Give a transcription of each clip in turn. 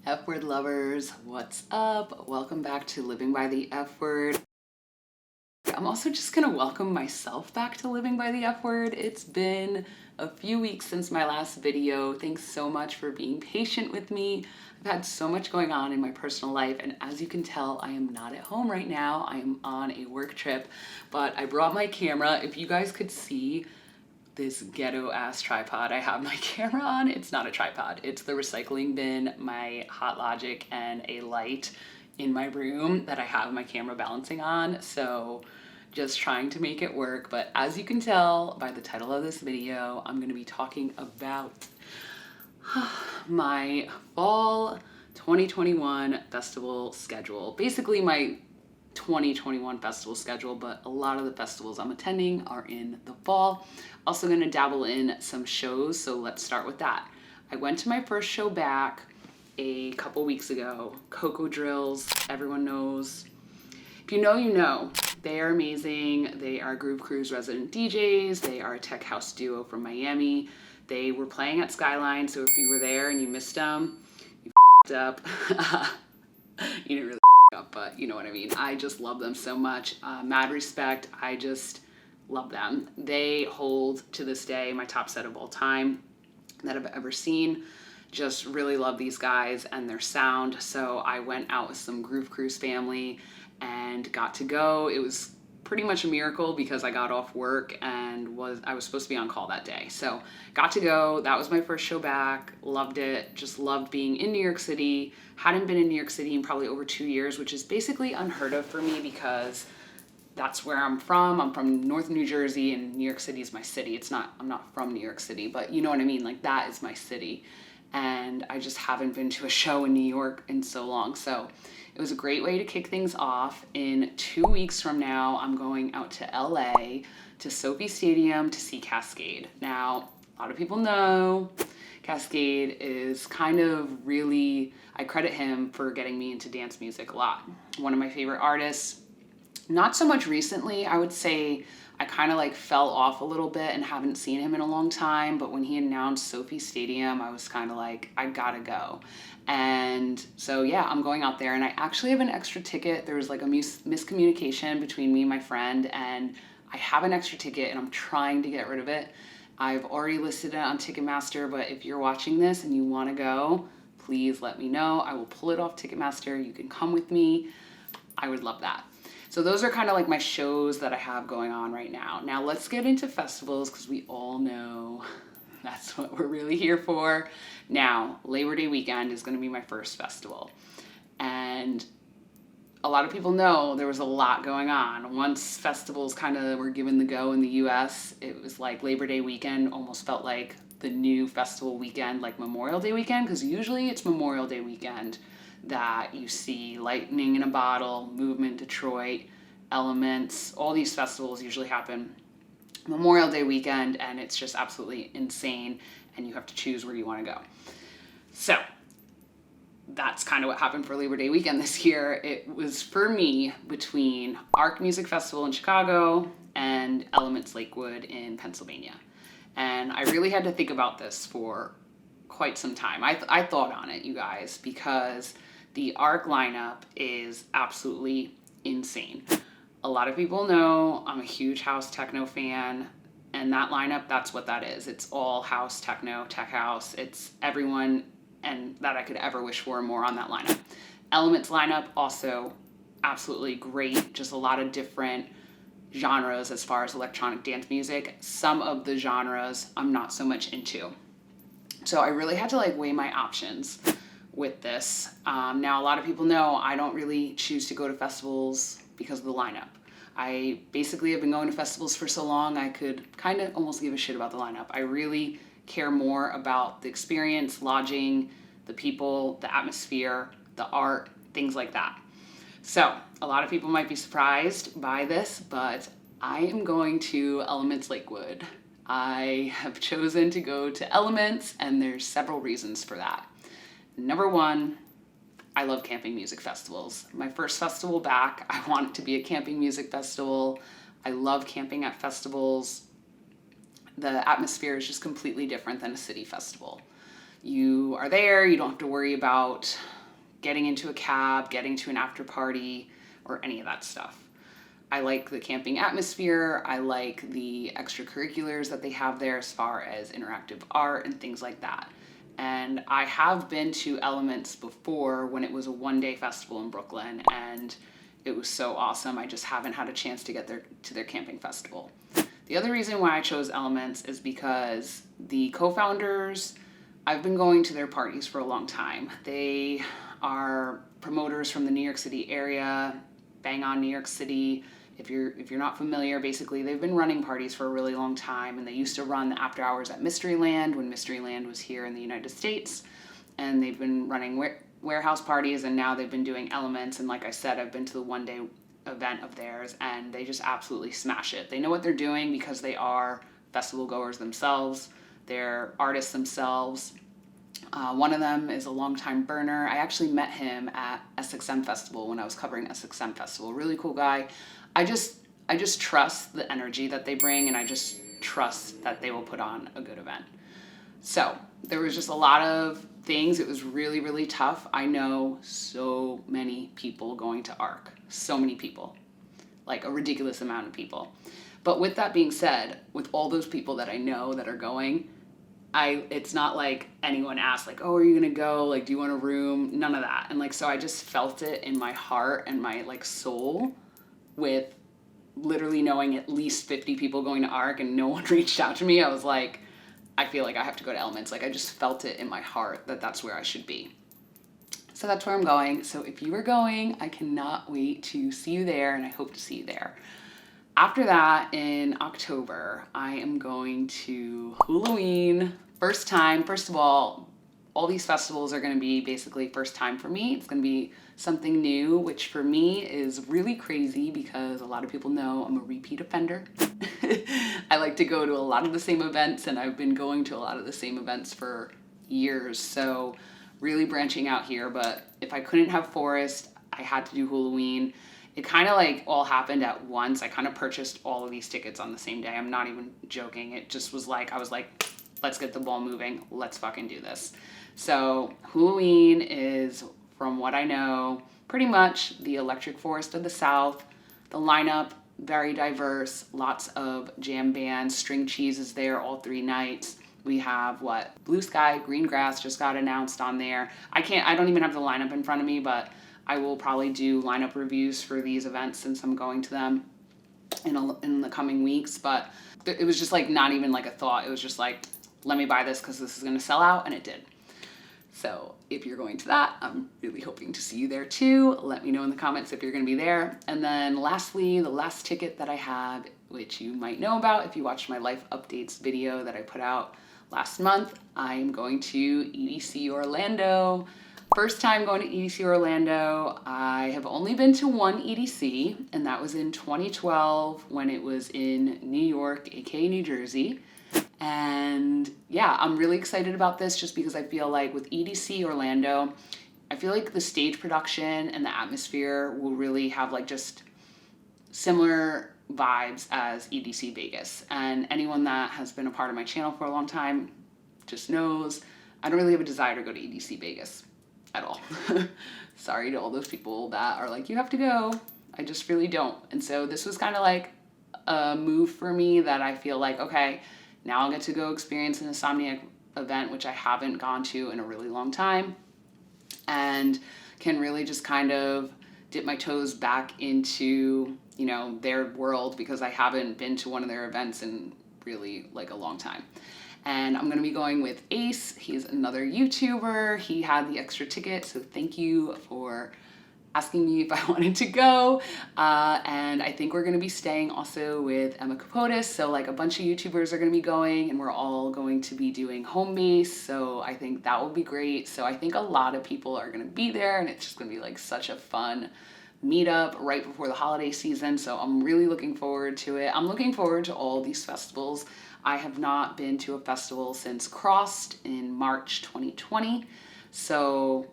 F word lovers, what's up? Welcome back to Living by the F Word. I'm also just gonna welcome myself back to Living by the F Word. It's been a few weeks since my last video. Thanks so much for being patient with me. I've had so much going on in my personal life, and as you can tell, I am not at home right now. I am on a work trip, but I brought my camera. If you guys could see this ghetto ass tripod I have my camera on, it's not a tripod, it's the recycling bin, my Hot Logic, and a light in my room that I have my camera balancing on. So just trying to make it work. But as you can tell by the title of this video, I'm going to be talking about my fall 2021 festival schedule. Basically my 2021 festival schedule, but a lot of the festivals I'm attending are in the fall. Also going to dabble in some shows, so let's start with that. I went to my first show back a couple weeks ago. Coco Drills, everyone knows. If you know, you know. They are amazing. They are Groove Crew's resident DJs. They are a tech house duo from Miami. They were playing at Skyline, so if you were there and you missed them, you f***ed up. You didn't really up, but you know what I mean. I just love them so much. Mad respect. I just love them. They hold to this day my top set of all time that I've ever seen. Just really love these guys and their sound. So I went out with some Groove Cruise family and got to go. It was pretty much a miracle because I got off work and I was supposed to be on call that day. So got to go. That was my first show back. Loved it. Just loved being in New York City. Hadn't been in New York City in probably over 2 years, which is basically unheard of for me because that's where I'm from. I'm from North New Jersey, and New York City is my city. I'm not from New York City, but you know what I mean? Like, that is my city. And I just haven't been to a show in New York in so long. So it was a great way to kick things off. In 2 weeks from now, I'm going out to LA to Sophie Stadium to see Cascade. Now, a lot of people know Cascade is kind of really, I credit him for getting me into dance music a lot. One of my favorite artists. Not so much recently. I would say I kind of like fell off a little bit and haven't seen him in a long time, but when he announced Sophie Stadium, I was kind of like, I gotta go. And so yeah, I'm going out there, and I actually have an extra ticket. There was like a miscommunication between me and my friend, and I have an extra ticket and I'm trying to get rid of it. I've already listed it on Ticketmaster, but if you're watching this and you want to go, please let me know. I will pull it off Ticketmaster. You can come with me. I would love that. So those are kind of like my shows that I have going on right now. Now let's get into festivals, because we all know that's what we're really here for. Now, Labor Day weekend is going to be my first festival. And a lot of people know there was a lot going on. Once festivals kind of were given the go in the US, it was like Labor Day weekend almost felt like the new festival weekend, like Memorial Day weekend, because usually it's Memorial Day weekend that you see Lightning in a Bottle, Movement Detroit, Elements. All these festivals usually happen Memorial Day weekend, and it's just absolutely insane, and you have to choose where you want to go. So that's kind of what happened for Labor Day weekend this year. It was, for me, between Arc Music Festival in Chicago and Elements Lakewood in Pennsylvania. And I really had to think about this for quite some time. I thought on it, you guys, because the Arc lineup is absolutely insane. A lot of people know I'm a huge house techno fan, and that lineup, that's what that is. It's all house techno, tech house. It's everyone and that I could ever wish for more on that lineup. Elements lineup, also absolutely great. Just a lot of different genres as far as electronic dance music. Some of the genres I'm not so much into. So I really had to like weigh my options with this. Now, a lot of people know I don't really choose to go to festivals because of the lineup. I basically have been going to festivals for so long, I could kind of almost give a shit about the lineup. I really care more about the experience, lodging, the people, the atmosphere, the art, things like that. So a lot of people might be surprised by this, but I am going to Elements Lakewood. I have chosen to go to Elements, and there's several reasons for that. Number one, I love camping music festivals. My first festival back, I want it to be a camping music festival. I love camping at festivals. The atmosphere is just completely different than a city festival. You are there, you don't have to worry about getting into a cab, getting to an after party, or any of that stuff. I like the camping atmosphere. I like the extracurriculars that they have there as far as interactive art and things like that. And I have been to Elements before when it was a one-day festival in Brooklyn, and it was so awesome. I just haven't had a chance to get there to their camping festival. The other reason why I chose Elements is because the co-founders, I've been going to their parties for a long time. They are promoters from the New York City area, Bang On New York City. If you're not familiar, basically they've been running parties for a really long time, and they used to run the after hours at Mysteryland when Mysteryland was here in the United States, and they've been running warehouse parties, and now they've been doing Elements. And like I said, I've been to the one-day event of theirs, and they just absolutely smash it. They know what they're doing because they are festival goers themselves. They're artists themselves. One of them is a longtime burner. I actually met him at SXM Festival when I was covering SXM Festival. Really cool guy. I just trust the energy that they bring, and I just trust that they will put on a good event. So there was just a lot of things. It was really, really tough. I know so many people going to ARC. So many people. Like a ridiculous amount of people. But with that being said, with all those people that I know that are going, it's not like anyone asked, like, oh, are you gonna go? Like, do you want a room? None of that. And like, so I just felt it in my heart and my like soul, with literally knowing at least 50 people going to ARC and no one reached out to me. I was like, I feel like I have to go to Elements. Like, I just felt it in my heart that that's where I should be. So that's where I'm going. So if you are going, I cannot wait to see you there, and I hope to see you there. After that, in October, I am going to Halloween. First time. First of all these festivals are going to be basically first time for me. It's going to be something new, which for me is really crazy because a lot of people know I'm a repeat offender. I like to go to a lot of the same events, and I've been going to a lot of the same events for years. So really branching out here. But if I couldn't have Forest, I had to do Halloween. It kind of like all happened at once. I kind of purchased all of these tickets on the same day. I'm not even joking. It just was like, I was like, let's get the ball moving. Let's fucking do this. So Halloween is, from what I know, pretty much the Electric Forest of the South. The lineup, very diverse, lots of jam bands. String Cheese is there all 3 nights. We have Blue Sky, Green Grass just got announced on there. I don't even have the lineup in front of me, but I will probably do lineup reviews for these events since I'm going to them in the coming weeks. But it was just like not even like a thought. It was just like, let me buy this because this is going to sell out, and it did. So if you're going to that, I'm really hoping to see you there too. Let me know in the comments if you're going to be there. And then lastly, the last ticket that I have, which you might know about if you watched my life updates video that I put out last month, I am going to EDC Orlando. First time going to EDC Orlando. I have only been to one EDC, and that was in 2012 when it was in New York, aka New Jersey. And yeah, I'm really excited about this just because I feel like with EDC Orlando, I feel like the stage production and the atmosphere will really have like just similar vibes as EDC Vegas. And anyone that has been a part of my channel for a long time just knows I don't really have a desire to go to EDC Vegas at all. Sorry to all those people that are like, you have to go. I just really don't. And so this was kind of like a move for me that I feel like, okay, now I'll get to go experience an Insomniac event, which I haven't gone to in a really long time, and can really just kind of dip my toes back into, you know, their world because I haven't been to one of their events in really like a long time. And I'm going to be going with Ace. He's another YouTuber. He had the extra ticket, so thank you for asking me if I wanted to go. And I think we're going to be staying also with Emma Capotis. So like a bunch of YouTubers are going to be going, and we're all going to be doing home base. So I think that will be great. So I think a lot of people are going to be there, and it's just going to be like such a fun meetup right before the holiday season. So I'm really looking forward to it. I'm looking forward to all these festivals. I have not been to a festival since Crossed in March 2020. So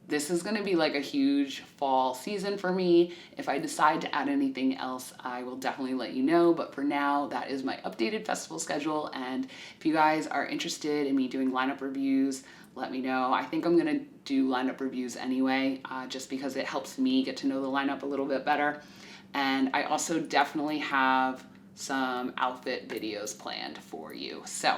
this is going to be like a huge fall season for me. If I decide to add anything else, I will definitely let you know. But for now, that is my updated festival schedule. And if you guys are interested in me doing lineup reviews, let me know. I think I'm gonna do lineup reviews anyway, just because it helps me get to know the lineup a little bit better. And I also definitely have some outfit videos planned for you. So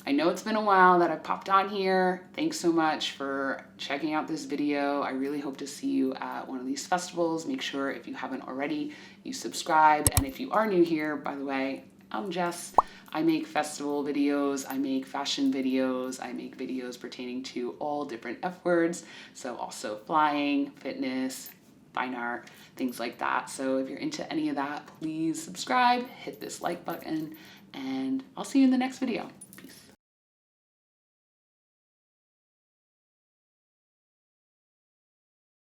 I know it's been a while that I've popped on here. Thanks so much for checking out this video. I really hope to see you at one of these festivals. Make sure if you haven't already, you subscribe. And if you are new here, by the way, I'm Jess. I make festival videos, I make fashion videos, I make videos pertaining to all different F words. So also flying, fitness, fine art, things like that. So if you're into any of that, please subscribe, hit this like button, and I'll see you in the next video.